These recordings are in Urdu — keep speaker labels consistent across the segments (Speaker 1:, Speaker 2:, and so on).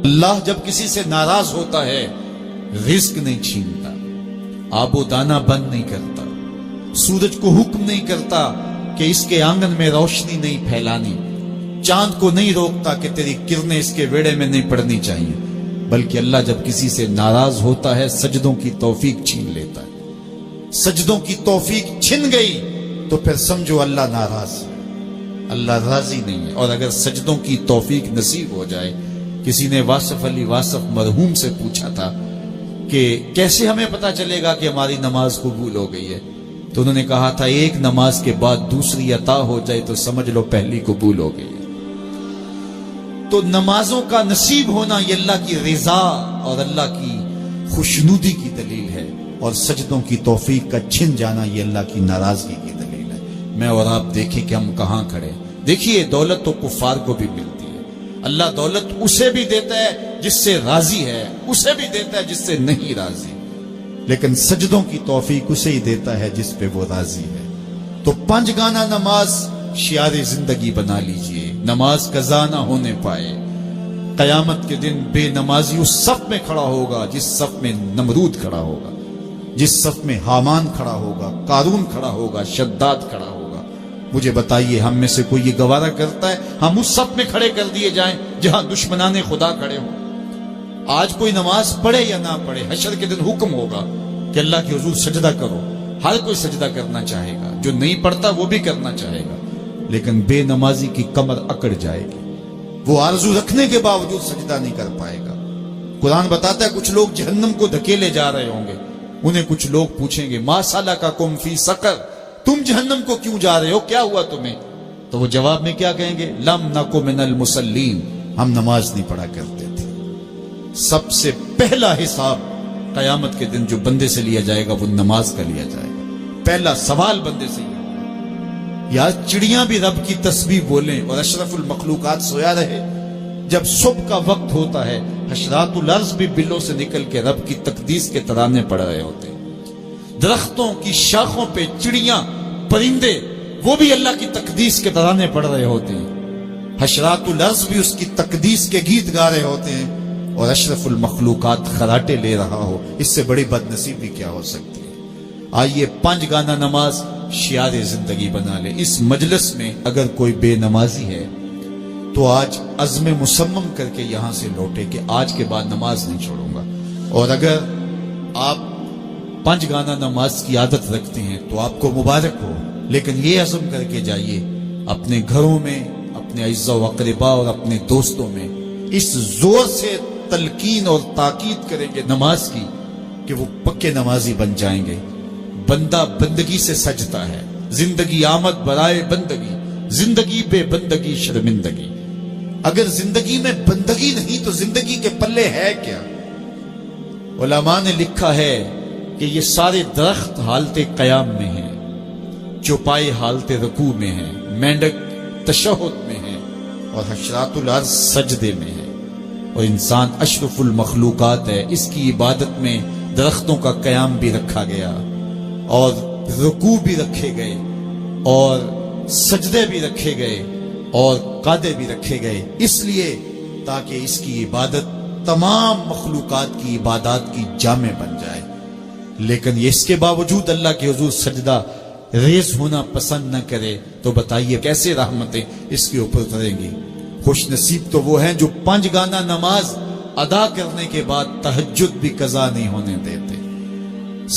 Speaker 1: اللہ جب کسی سے ناراض ہوتا ہے رزق نہیں چھینتا، آب و دانہ بند نہیں کرتا، سورج کو حکم نہیں کرتا کہ اس کے آنگن میں روشنی نہیں پھیلانی، چاند کو نہیں روکتا کہ تیری کرنیں اس کے ویڑے میں نہیں پڑنی چاہیے، بلکہ اللہ جب کسی سے ناراض ہوتا ہے سجدوں کی توفیق چھین لیتا ہے۔ سجدوں کی توفیق چھن گئی تو پھر سمجھو اللہ ناراض ہے، اللہ راضی نہیں ہے۔ اور اگر سجدوں کی توفیق نصیب ہو جائے، کسی نے واصف علی واصف مرحوم سے پوچھا تھا کہ کیسے ہمیں پتا چلے گا کہ ہماری نماز قبول ہو گئی ہے، تو انہوں نے کہا تھا ایک نماز کے بعد دوسری عطا ہو جائے تو سمجھ لو پہلی قبول ہو گئی ہے۔ تو نمازوں کا نصیب ہونا یہ اللہ کی رضا اور اللہ کی خوشنودی کی دلیل ہے، اور سجدوں کی توفیق کا چھن جانا یہ اللہ کی ناراضگی کی دلیل ہے۔ میں اور آپ دیکھیں کہ ہم کہاں کھڑے۔ دیکھیے دولت تو کفار کو بھی ملتی ہے، اللہ دولت اسے بھی دیتا ہے جس سے راضی ہے، اسے بھی دیتا ہے جس سے نہیں راضی، لیکن سجدوں کی توفیق اسے ہی دیتا ہے جس پہ وہ راضی ہے۔ تو 5 گانا نماز شعار زندگی بنا لیجئے، نماز قضا نہ ہونے پائے۔ قیامت کے دن بے نمازی اس صف میں کھڑا ہوگا جس صف میں نمرود کھڑا ہوگا، جس صف میں حامان کھڑا ہوگا، قارون کھڑا ہوگا، شداد کھڑا ہوگا۔ مجھے بتائیے ہم میں سے کوئی یہ گوارا کرتا ہے ہم اس صف میں کھڑے کر دیے جائیں جہاں دشمنان خدا کھڑے ہوں؟ آج کوئی نماز پڑھے یا نہ پڑھے، حشر کے دن حکم ہوگا کہ اللہ کے حضور سجدہ کرو۔ ہر کوئی سجدہ کرنا چاہے گا، جو نہیں پڑھتا وہ بھی کرنا چاہے گا، لیکن بے نمازی کی کمر اکڑ جائے گی، وہ آرزو رکھنے کے باوجود سجدہ نہیں کر پائے گا۔ قرآن بتاتا ہے کچھ لوگ جہنم کو دھکیلے جا رہے ہوں گے، انہیں کچھ لوگ پوچھیں گے ما سلککم فی سقر، تم جہنم کو کیوں جا رہے ہو، کیا ہوا تمہیں؟ تو وہ جواب میں کیا کہیں گے؟ لم نک من المصلین، ہم نماز نہیں پڑھا کرتے تھے۔ سب سے پہلا حساب قیامت کے دن جو بندے سے لیا جائے گا وہ نماز کا لیا جائے گا۔ پہلا سوال بندے سے یا چڑیاں بھی رب کی تسبیح بولیں اور اشرف المخلوقات سویا رہے، جب صبح کا وقت ہوتا ہے حشرات الارض بھی بلوں سے نکل کے رب کی تقدیس کے ترانے پڑھ رہے ہوتے ہیں، درختوں کی شاخوں پہ چڑیاں پرندے وہ بھی اللہ کی تقدیس کے ترانے پڑھ رہے ہوتے ہیں، حشرات الارض بھی اس کی تقدیس کے گیت گا رہے ہوتے ہیں، اور اشرف المخلوقات خراٹے لے رہا ہو، اس سے بڑی بد نصیبی کیا ہو سکتی ہے؟ آئیے 5 گانا نماز شعار زندگی بنا لے۔ اس مجلس میں اگر کوئی بے نمازی ہے تو آج عزم مصمم کر کے یہاں سے لوٹے کہ آج کے بعد نماز نہیں چھوڑوں گا، اور اگر آپ 5 گانا نماز کی عادت رکھتے ہیں تو آپ کو مبارک ہو، لیکن یہ عزم کر کے جائیے اپنے گھروں میں، اپنے اعزاء و اقرباء اور اپنے دوستوں میں اس زور سے تلقین اور تاکید کریں گے نماز کی کہ وہ پکے نمازی بن جائیں گے۔ بندہ بندگی سے سجتا ہے، زندگی آمد برائے بندگی، زندگی بے بندگی شرمندگی۔ اگر زندگی میں بندگی نہیں تو زندگی کے پلے ہے کیا؟ علماء نے لکھا ہے کہ یہ سارے درخت حالت قیام میں ہیں، چوپائے حالت رکوع میں ہیں، مینڈک تشہد میں ہے، اور حشرات الارض سجدے میں ہے، اور انسان اشرف المخلوقات ہے۔ اس کی عبادت میں درختوں کا قیام بھی رکھا گیا، اور رکوع بھی رکھے گئے، اور سجدے بھی رکھے گئے، اور قعدے بھی رکھے گئے، اس لیے تاکہ اس کی عبادت تمام مخلوقات کی عبادات کی جامع بن جائے۔ لیکن اس کے باوجود اللہ کے حضور سجدہ ریز ہونا پسند نہ کرے تو بتائیے کیسے رحمتیں اس کے اوپر کریں گی؟ خوش نصیب تو وہ ہیں جو 5 گانا نماز ادا کرنے کے بعد تہجد بھی قضا نہیں ہونے دیتے،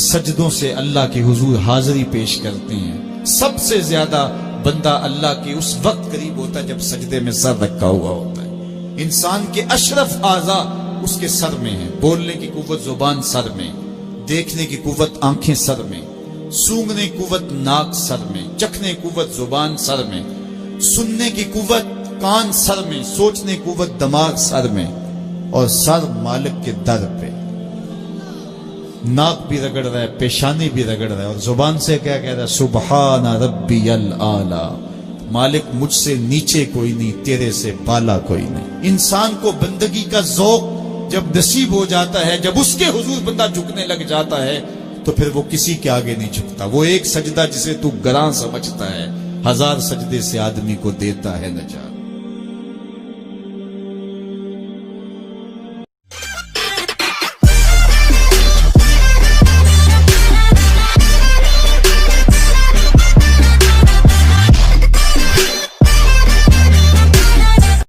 Speaker 1: سجدوں سے اللہ کے حضور حاضری پیش کرتے ہیں۔ سب سے زیادہ بندہ اللہ کے اس وقت قریب ہوتا ہے جب سجدے میں سر رکھا ہوا ہوتا ہے۔ انسان کے اشرف اعضاء اس کے سر میں ہیں، بولنے کی قوت زبان سر میں، دیکھنے کی قوت آنکھیں سر میں، سونگنے کی قوت ناک سر میں، چکھنے کی قوت زبان سر میں، سننے کی قوت کان سر میں، سوچنے کی قوت دماغ سر میں، اور سر مالک کے در پہ۔ ناک بھی رگڑ رہا ہے، پیشانی بھی رگڑ رہا ہے، اور زبان سے کیا کہہ رہا ہے؟ سبحان ربی الاعلی، مالک مجھ سے نیچے کوئی نہیں، تیرے سے بالا کوئی نہیں۔ انسان کو بندگی کا ذوق جب نصیب ہو جاتا ہے، جب اس کے حضور بندہ جھکنے لگ جاتا ہے تو پھر وہ کسی کے آگے نہیں جھکتا۔ وہ ایک سجدہ جسے تو گراں سمجھتا ہے 1000 سجدے سے آدمی کو دیتا ہے نجات۔